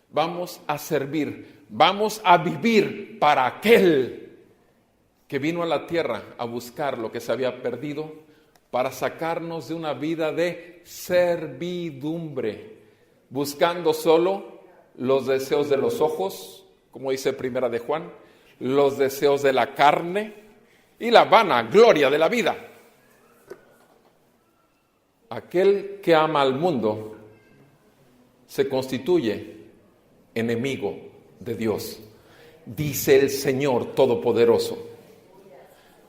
vamos a servir, vamos a vivir para aquel que vino a la tierra a buscar lo que se había perdido, para sacarnos de una vida de servidumbre, buscando solo los deseos de los ojos, como dice Primera de Juan, los deseos de la carne y la vana gloria de la vida. Aquel que ama al mundo se constituye enemigo de Dios, dice el Señor Todopoderoso.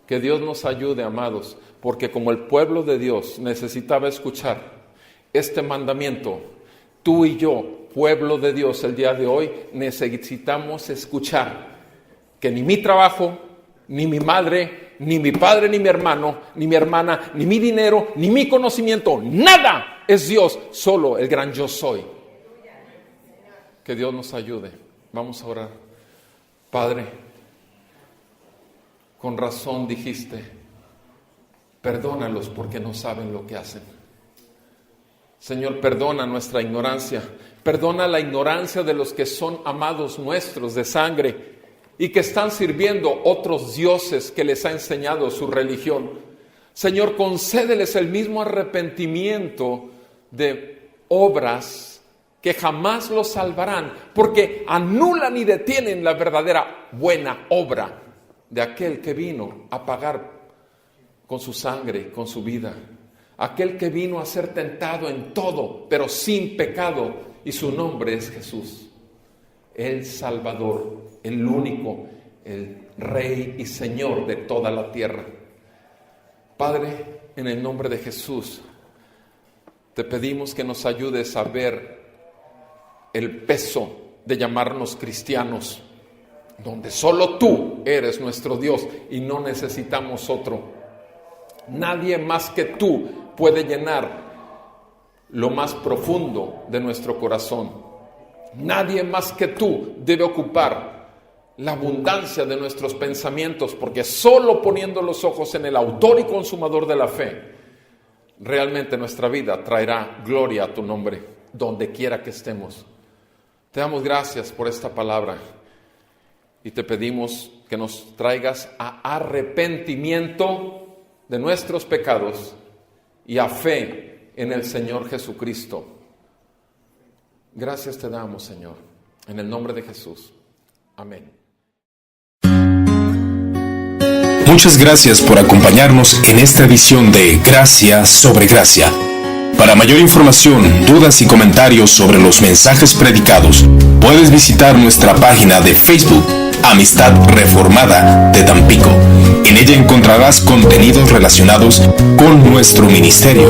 Que Dios nos ayude, amados, porque como el pueblo de Dios necesitaba escuchar este mandamiento, tú y yo, pueblo de Dios, el día de hoy necesitamos escuchar que ni mi trabajo, ni mi madre, ni mi padre, ni mi hermano, ni mi hermana, ni mi dinero, ni mi conocimiento, nada es Dios, solo el gran yo soy. Que Dios nos ayude. Vamos a orar. Padre, con razón dijiste, perdónalos porque no saben lo que hacen. Señor, perdona nuestra ignorancia, perdona la ignorancia de los que son amados nuestros de sangre y que están sirviendo otros dioses que les ha enseñado su religión. Señor, concédeles el mismo arrepentimiento de obras que jamás los salvarán, porque anulan y detienen la verdadera buena obra de aquel que vino a pagar con su sangre, con su vida. Aquel que vino a ser tentado en todo, pero sin pecado, y su nombre es Jesús, el Salvador, el único, el Rey y Señor de toda la tierra. Padre, en el nombre de Jesús, te pedimos que nos ayudes a ver el peso de llamarnos cristianos, donde solo tú eres nuestro Dios y no necesitamos otro. Nadie más que tú puede llenar lo más profundo de nuestro corazón. Nadie más que tú debe ocupar la abundancia de nuestros pensamientos, porque solo poniendo los ojos en el autor y consumador de la fe, realmente nuestra vida traerá gloria a tu nombre, donde quiera que estemos. Te damos gracias por esta palabra y te pedimos que nos traigas a arrepentimiento de nuestros pecados y a fe en el Señor Jesucristo. Gracias te damos, Señor, en el nombre de Jesús. Amén.
Muchas gracias por acompañarnos en esta edición de Gracia sobre Gracia. Para mayor información, dudas y comentarios sobre los mensajes predicados, puedes visitar nuestra página de Facebook, Amistad Reformada de Tampico. En ella encontrarás contenidos relacionados con nuestro ministerio.